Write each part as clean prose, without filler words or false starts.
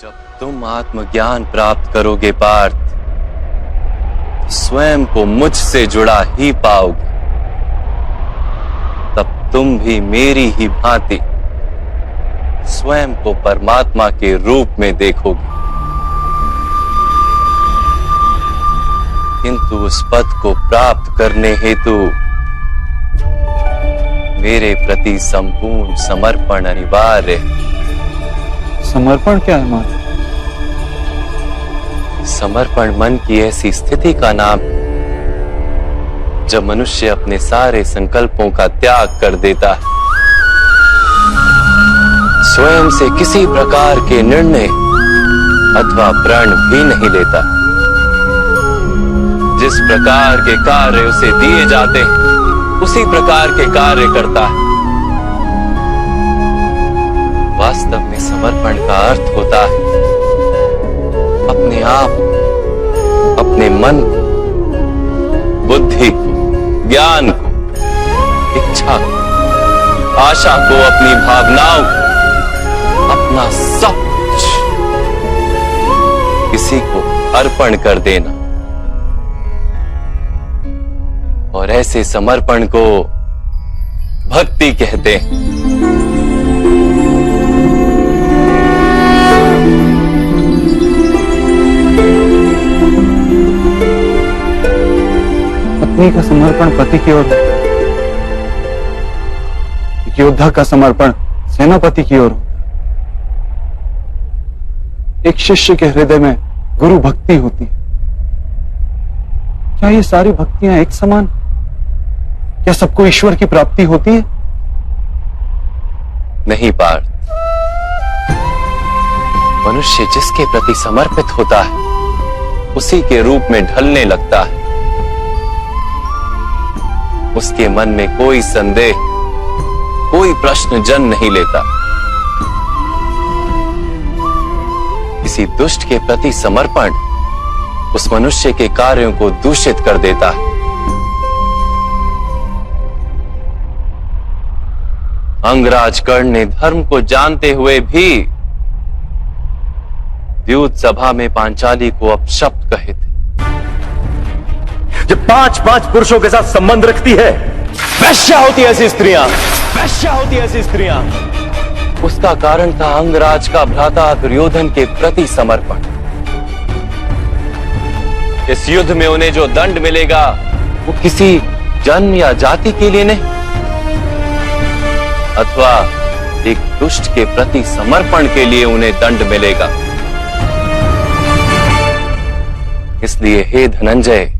जब तुम आत्मज्ञान प्राप्त करोगे पार्थ, स्वयं को मुझसे जुड़ा ही पाओगे। तब तुम भी मेरी ही भांति स्वयं को परमात्मा के रूप में देखोगे। किंतु उस पद को प्राप्त करने हेतु मेरे प्रति संपूर्ण समर्पण अनिवार्य है। समर्पण क्या है मान? समर्पण मन की ऐसी स्थिति का नाम है जब मनुष्य अपने सारे संकल्पों का त्याग कर देता है, स्वयं से किसी प्रकार के निर्णय अथवा प्रण भी नहीं लेता। जिस प्रकार के कार्य उसे दिए जाते हैं उसी प्रकार के कार्य करता है। वास्तव में समर्पण का अर्थ होता है अपने आप, अपने मन को, बुद्धि को, ज्ञान को, इच्छा को, आशा को, अपनी भावनाओं को, अपना सब कुछ किसी को अर्पण कर देना। और ऐसे समर्पण को भक्ति कहते हैं। पत्नी का समर्पण पति की ओर, एक योद्धा का समर्पण सेनापति की ओर, एक शिष्य के हृदय में गुरु भक्ति होती है। क्या ये सारी भक्तियां एक समान? क्या सबको ईश्वर की प्राप्ति होती है? नहीं पार्थ, मनुष्य जिसके प्रति समर्पित होता है उसी के रूप में ढलने लगता है। उसके मन में कोई संदेह, कोई प्रश्न जन्म नहीं लेता। किसी दुष्ट के प्रति समर्पण उस मनुष्य के कार्यों को दूषित कर देता है। अंगराज कर्ण ने धर्म को जानते हुए भी द्यूत सभा में पांचाली को अपशब्द कहे थे। जब 5-5 पुरुषों के साथ संबंध रखती है, वैश्या होती ऐसी स्त्रियां, वैश्या होती ऐसी स्त्रियां। उसका कारण था अंगराज का भ्राता दुर्योधन के प्रति समर्पण। इस युद्ध में उन्हें जो दंड मिलेगा वो किसी जन्म या जाति के लिए नहीं, अथवा एक दुष्ट के प्रति समर्पण के लिए उन्हें दंड मिलेगा। इसलिए हे धनंजय,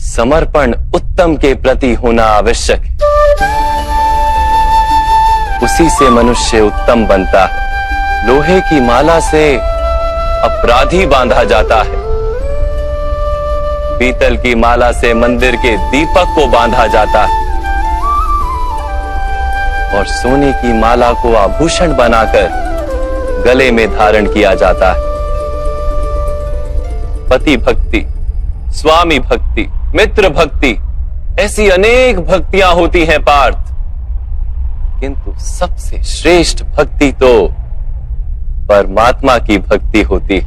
समर्पण उत्तम के प्रति होना आवश्यक है। उसी से मनुष्य उत्तम बनता है। लोहे की माला से अपराधी बांधा जाता है, पीतल की माला से मंदिर के दीपक को बांधा जाता है, और सोने की माला को आभूषण बनाकर गले में धारण किया जाता है। पति भक्ति, स्वामी भक्ति, मित्र भक्ति, ऐसी अनेक भक्तियां होती हैं पार्थ, किंतु सबसे श्रेष्ठ भक्ति तो परमात्मा की भक्ति होती है।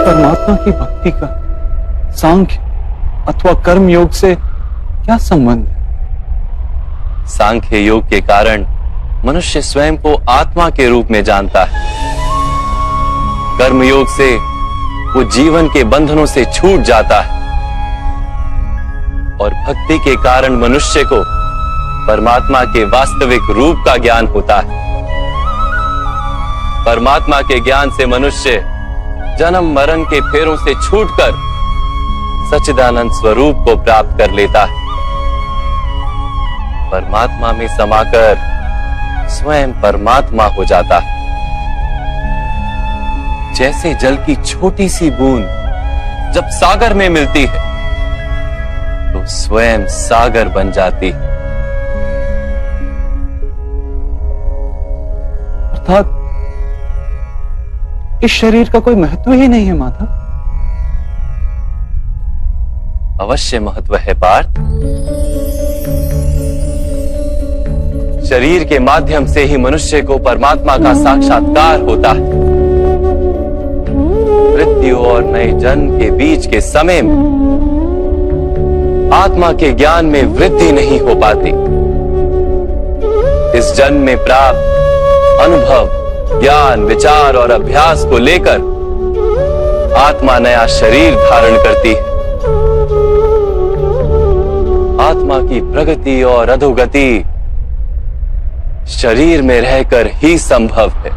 परमात्मा की भक्ति का सांख्य अथवा कर्म योग से क्या संबंध है? सांख्य योग के कारण मनुष्य स्वयं को आत्मा के रूप में जानता है। कर्म योग से वो जीवन के बंधनों से छूट जाता है, और भक्ति के कारण मनुष्य को परमात्मा के वास्तविक रूप का ज्ञान होता है। परमात्मा के ज्ञान से मनुष्य जन्म मरण के फेरों से छूटकर सच्चिदानंद स्वरूप को प्राप्त कर लेता है। परमात्मा में समाकर स्वयं परमात्मा हो जाता है। जैसे जल की छोटी सी बूंद जब सागर में मिलती है तो स्वयं सागर बन जाती है। अर्थात इस शरीर का कोई महत्व ही नहीं है माधव। अवश्य महत्व है पार्थ। शरीर के माध्यम से ही मनुष्य को परमात्मा का साक्षात्कार होता है। मृत्यु और नए जन्म के बीच के समय में आत्मा के ज्ञान में वृद्धि नहीं हो पाती। इस जन्म में प्राप्त अनुभव, ज्ञान, विचार और अभ्यास को लेकर आत्मा नया शरीर धारण करती है। आत्मा की प्रगति और अधोगति शरीर में रहकर ही संभव है।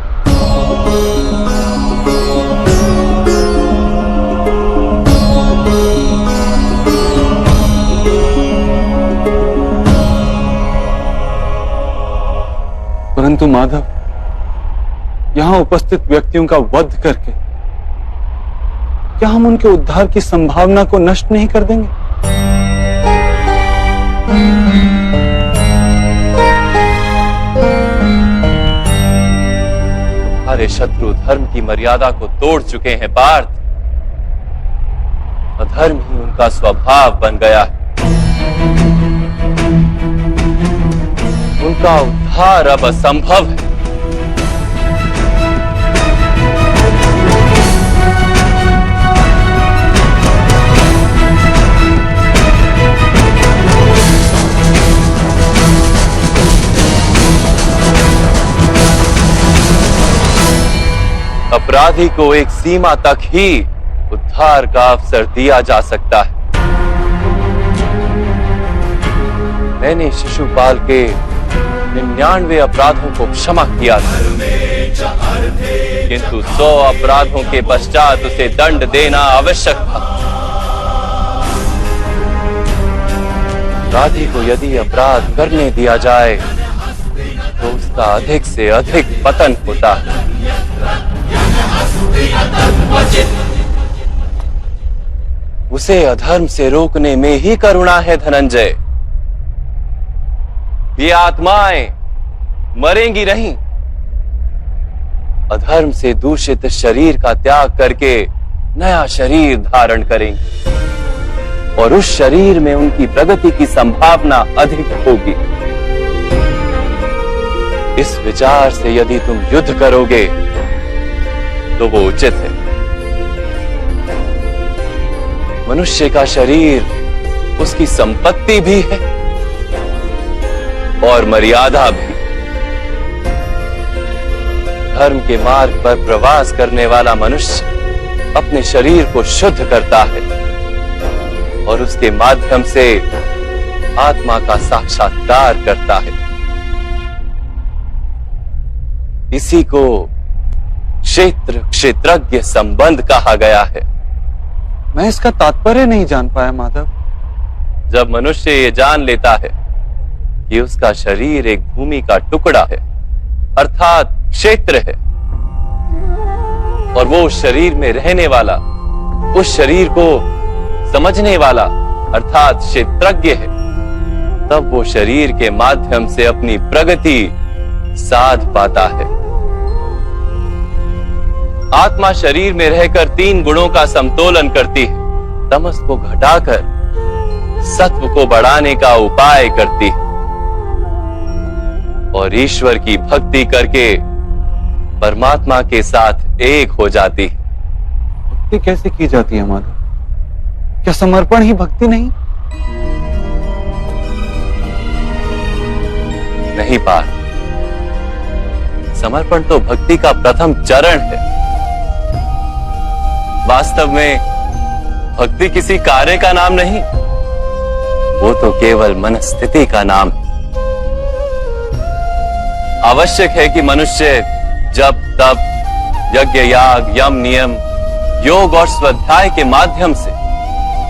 परंतु माधव, यहां उपस्थित व्यक्तियों का वध करके क्या हम उनके उद्धार की संभावना को नष्ट नहीं कर देंगे? तुम्हारे शत्रु धर्म की मर्यादा को तोड़ चुके हैं पार्थ। अधर्म ही उनका स्वभाव बन गया है। उनका उद्धार अब असंभव है। अपराधी को एक सीमा तक ही उद्धार का अवसर दिया जा सकता है। मैंने शिशुपाल के 99 अपराधों को क्षमा किया था, किंतु 100 अपराधों के पश्चात उसे दंड देना आवश्यक था। अपराधी को यदि अपराध करने दिया जाए तो उसका अधिक से अधिक पतन होता है। उसे अधर्म से रोकने में ही करुणा है धनंजय। ये आत्माएं मरेंगी नहीं। अधर्म से दूषित शरीर का त्याग करके नया शरीर धारण करेंगी और उस शरीर में उनकी प्रगति की संभावना अधिक होगी। इस विचार से यदि तुम युद्ध करोगे तो वो उचित है। मनुष्य का शरीर उसकी संपत्ति भी है और मर्यादा भी। धर्म के मार्ग पर प्रवास करने वाला मनुष्य अपने शरीर को शुद्ध करता है और उसके माध्यम से आत्मा का साक्षात्कार करता है। इसी को क्षेत्र क्षेत्रज्ञ संबंध कहा गया है। मैं इसका तात्पर्य नहीं जान पाया माधव। जब मनुष्य ये जान लेता है कि उसका शरीर एक भूमि का टुकड़ा है, अर्थात क्षेत्र है, और वो उस शरीर में रहने वाला, उस शरीर को समझने वाला अर्थात क्षेत्रज्ञ है, तब वो शरीर के माध्यम से अपनी प्रगति साध पाता है। आत्मा शरीर में रहकर 3 गुणों का समतोलन करती है। तमस को घटाकर सत्व को बढ़ाने का उपाय करती है और ईश्वर की भक्ति करके परमात्मा के साथ एक हो जाती है। भक्ति कैसे की जाती है माधव? क्या समर्पण ही भक्ति नहीं? नहीं पार्थ, समर्पण तो भक्ति का प्रथम चरण है। वास्तव में भक्ति किसी कार्य का नाम नहीं, वो तो केवल मनस्थिति का नाम है। आवश्यक है कि मनुष्य जब तब यज्ञ, याग, यम, नियम, योग और स्वाध्याय के माध्यम से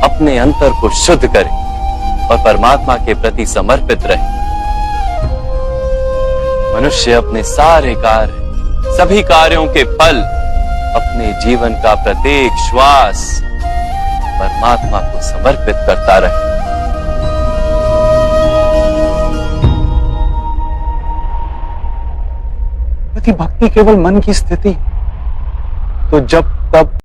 अपने अंतर को शुद्ध करे और परमात्मा के प्रति समर्पित रहे। मनुष्य अपने सारे कार्य, सभी कार्यों के फल, अपने जीवन का प्रत्येक श्वास परमात्मा को समर्पित करता रहे। यदि भक्ति केवल मन की स्थिति, तो जब तब